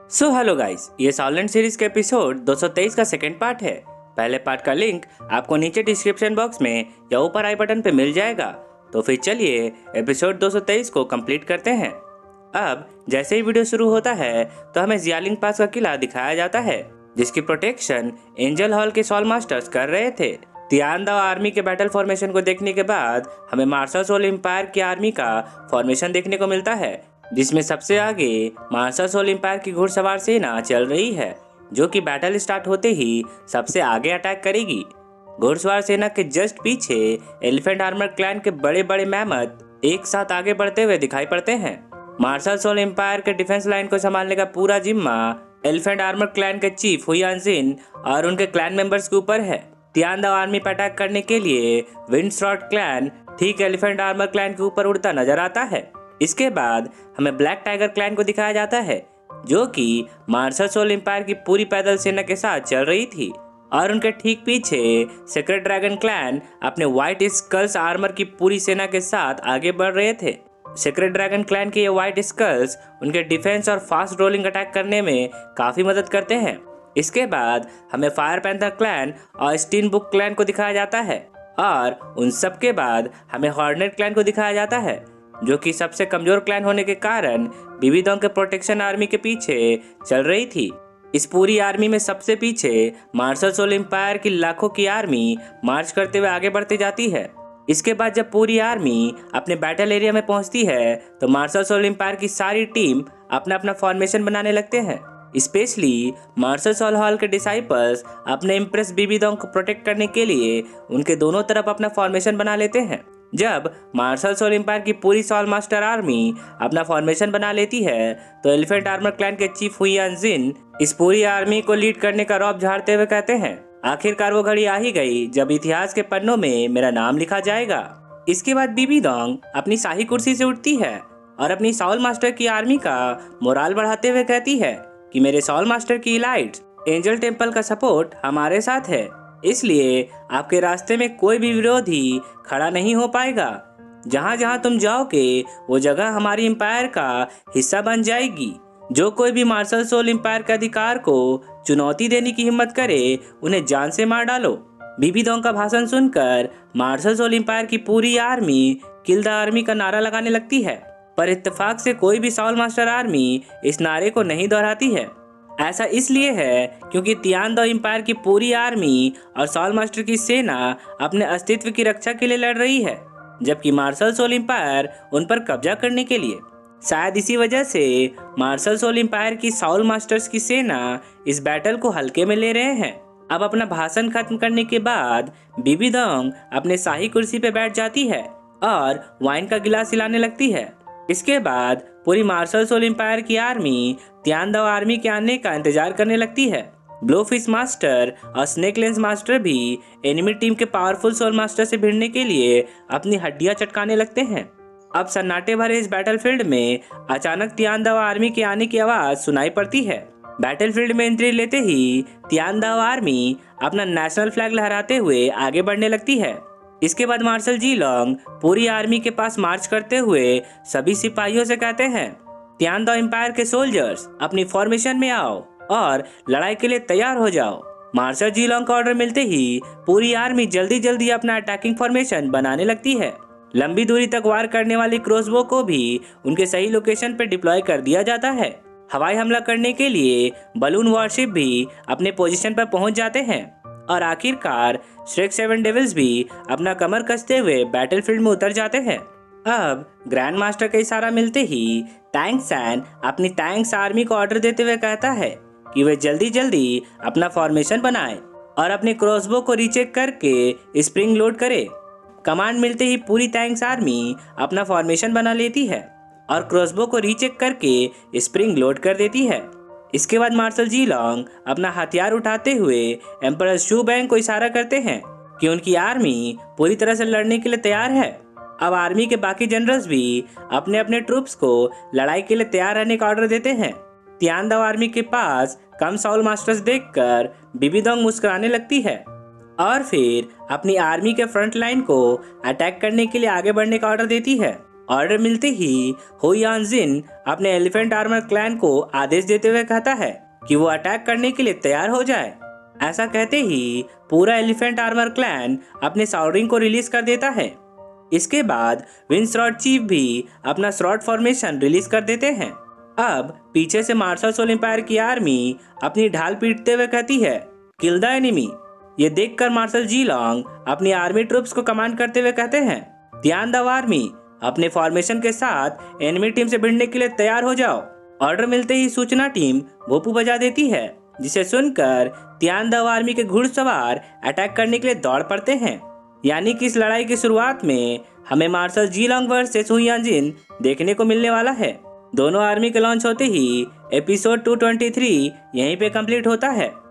So hello guys, ये silent series के episode 223 का सेकंड पार्ट है। पहले पार्ट का लिंक आपको नीचे डिस्क्रिप्शन बॉक्स में या ऊपर आई बटन पे मिल जाएगा। तो फिर चलिए एपिसोड 223 को कंप्लीट करते हैं। अब जैसे ही वीडियो शुरू होता है तो हमें जियालिंग पास का किला दिखाया जाता है, जिसकी प्रोटेक्शन एंजल हॉल के सॉल मास्टर्स कर रहे थे। तियानदाओ आर्मी के बैटल फॉर्मेशन को देखने के बाद हमें मार्शल सोल एम्पायर की आर्मी का फॉर्मेशन देखने को मिलता है, जिसमें सबसे आगे मार्शल सोल एम्पायर की घुड़सवार सेना चल रही है, जो कि बैटल स्टार्ट होते ही सबसे आगे अटैक करेगी। घुड़सवार सेना के जस्ट पीछे एलिफेंट आर्मर क्लैन के बड़े बड़े मैमथ एक साथ आगे बढ़ते हुए दिखाई पड़ते हैं। मार्शल सोल एम्पायर के डिफेंस लाइन को संभालने का पूरा जिम्मा एलिफेंट आर्मर क्लैन के चीफ हुयान जिन और उनके क्लैन मेंबर्स के ऊपर है। तियानदाओ आर्मी पर अटैक करने के लिए विंडस्वर्ड क्लैन ठीक एलिफेंट आर्मर क्लैन के ऊपर उड़ता नजर आता है। इसके बाद हमें ब्लैक टाइगर क्लैन को दिखाया जाता है, जो कि मार्शल सोल एम्पायर की पूरी पैदल सेना के साथ चल रही थी, और उनके ठीक पीछे सेक्रेट ड्रैगन क्लैन अपने व्हाइट स्कल्स आर्मर की पूरी सेना के साथ आगे बढ़ रहे थे। सेक्रेट ड्रैगन क्लैन के ये व्हाइट स्कल्स उनके डिफेंस और फास्ट रोलिंग अटैक करने में काफी मदद करते हैं। इसके बाद हमें फायर पैंथर क्लैन और स्टीन बुक क्लैन को दिखाया जाता है, और उन सब के बाद हमें हॉर्नेट क्लैन को दिखाया जाता है, जो कि सबसे कमजोर क्लैन होने के कारण बीबीदोंग के प्रोटेक्शन आर्मी के पीछे चल रही थी। इस पूरी आर्मी में सबसे पीछे मार्शल सोल एम्पायर की लाखों की आर्मी मार्च करते हुए आगे बढ़ती जाती है। इसके बाद जब पूरी आर्मी अपने बैटल एरिया में पहुंचती है तो मार्शल सोल एम्पायर की सारी टीम अपना अपना फॉर्मेशन बनाने लगते हैं। स्पेशली मार्शल सोल हॉल के डिसाइपल्स अपने इम्प्रेस बीबीदोंग को प्रोटेक्ट करने के लिए उनके दोनों तरफ अपना फॉर्मेशन बना लेते हैं। जब मार्शल सोल एम्पायर की पूरी सॉल मास्टर आर्मी अपना फॉर्मेशन बना लेती है तो एलिफेंट आर्मर क्लैन के चीफ हुयान जिन इस पूरी आर्मी को लीड करने का रौब झाड़ते हुए कहते हैं, आखिरकार वो घड़ी आ ही गई जब इतिहास के पन्नों में मेरा नाम लिखा जाएगा। इसके बाद बीबीदोंग अपनी शाही कुर्सी से उठती है और अपनी सॉल मास्टर की आर्मी का मोराल बढ़ाते हुए कहती है कि मेरे सॉल मास्टर की इलाइट्स एंजल टेम्पल का सपोर्ट हमारे साथ है, इसलिए आपके रास्ते में कोई भी विरोधी खड़ा नहीं हो पाएगा। जहाँ जहाँ तुम जाओगे वो जगह हमारी एम्पायर का हिस्सा बन जाएगी। जो कोई भी मार्शल सोल एम्पायर के अधिकार को चुनौती देने की हिम्मत करे उन्हें जान से मार डालो। बीबीदोंग का भाषण सुनकर मार्शल सोल एम्पायर की पूरी आर्मी किल द आर्मी का नारा लगाने लगती है, पर इत्तेफाक से कोई भी सॉल मास्टर आर्मी इस नारे को नहीं दोहराती है। ऐसा इसलिए है क्योंकि तियानदाओ एम्पायर की पूरी आर्मी और सॉल मास्टर की सेना अपने अस्तित्व की रक्षा के लिए लड़ रही है, जबकि मार्शल सोल एम्पायर उन पर कब्जा करने के लिए। शायद इसी वजह से मार्शल सोल एम्पायर की सॉल मास्टर्स की सेना इस बैटल को हल्के में ले रहे हैं। अब अपना भाषण खत्म करने के बाद बीबीदोंग अपने शाही कुर्सी पे बैठ जाती है और वाइन का गिलास हिलाने लगती है। इसके बाद पूरी मार्शल सोल एम्पायर की आर्मी तियानदाओ आर्मी के आने का इंतजार करने लगती है। ब्लोफिश मास्टर और स्नेक लेंस मास्टर भी एनिमी टीम के पावरफुल सोल मास्टर से भिड़ने के लिए अपनी हड्डियां चटकाने लगते हैं। अब सन्नाटे भरे इस बैटलफील्ड में अचानक तियानदाओ आर्मी के आने की आवाज सुनाई पड़ती है। बैटलफील्ड में एंट्री लेते ही तियानदाओ आर्मी अपना नेशनल फ्लैग लहराते हुए आगे बढ़ने लगती है। इसके बाद मार्शल जी लॉन्ग पूरी आर्मी के पास मार्च करते हुए सभी सिपाहियों से कहते हैं, तियानदाओ एम्पायर के सोल्जर्स अपनी फॉर्मेशन में आओ और लड़ाई के लिए तैयार हो जाओ। मार्शल जी लॉन्ग का ऑर्डर मिलते ही पूरी आर्मी जल्दी जल्दी अपना अटैकिंग फॉर्मेशन बनाने लगती है। लंबी दूरी तक वार करने वाली क्रॉसबो को भी उनके सही लोकेशन पर डिप्लॉय कर दिया जाता है। हवाई हमला करने के लिए बलून वॉरशिप भी अपने पोजीशन पर पहुंच जाते हैं, और आखिरकार श्रेक 7 डेविल्स भी अपना कमर कसते हुए बैटलफील्ड में उतर जाते हैं। अब ग्रैंड मास्टर का इशारा मिलते ही टैंक सैन अपनी टैंक्स आर्मी को ऑर्डर देते हुए कहता है कि वे जल्दी जल्दी अपना फॉर्मेशन बनाएं और अपने क्रॉसबो को रीचेक करके स्प्रिंग लोड करे। कमांड मिलते ही पूरी टैंक्स आर्मी अपना फॉर्मेशन बना लेती है और क्रॉसबो को रीचेक करके स्प्रिंग लोड कर देती है। इसके बाद मार्शल जी लॉन्ग अपना हथियार उठाते हुए एम्परर शू बैंग को इशारा करते हैं कि उनकी आर्मी पूरी तरह से लड़ने के लिए तैयार है। अब आर्मी के बाकी जनरल्स भी अपने अपने ट्रूप्स को लड़ाई के लिए तैयार रहने का ऑर्डर देते हैं। तियानदाओ आर्मी के पास कम सॉल मास्टर्स देखकर बीबीदोंग मुस्कुराने लगती है और फिर अपनी आर्मी के फ्रंट लाइन को अटैक करने के लिए आगे बढ़ने का ऑर्डर देती है। ऑर्डर मिलते ही हो यानजिन अपने एलिफेंट आर्मर क्लैन को आदेश देते हुए कहता है कि वो अटैक करने के लिए तैयार हो जाए। ऐसा कहते ही पूरा एलिफेंट आर्मर क्लैन अपने साउरिंग को रिलीज कर देता है। इसके बाद विंड चीफ भी अपना श्रॉड फॉर्मेशन रिलीज कर देते हैं। अब पीछे से मार्शल सोल एम्पायर की आर्मी अपनी ढाल पीटते हुए कहती है, किल द एनिमी। ये देखकर मार्शल जी लॉन्ग अपनी आर्मी ट्रूप्स को कमांड करते हुए कहते हैं, ध्यान दो आर्मी, अपने फॉर्मेशन के साथ एनिमी टीम से भिड़ने के लिए तैयार हो जाओ। ऑर्डर मिलते ही सूचना टीम भोपू बजा देती है, जिसे सुनकर त्यान दाव आर्मी के घुड़सवार अटैक करने के लिए दौड़ पड़ते हैं। यानी कि इस लड़ाई की शुरुआत में हमें मार्शल जी लॉन्ग वर्सेस हो यानजिन देखने को मिलने वाला है। दोनों आर्मी के लॉन्च होते ही एपिसोड 223 यहीं पे कंप्लीट होता है।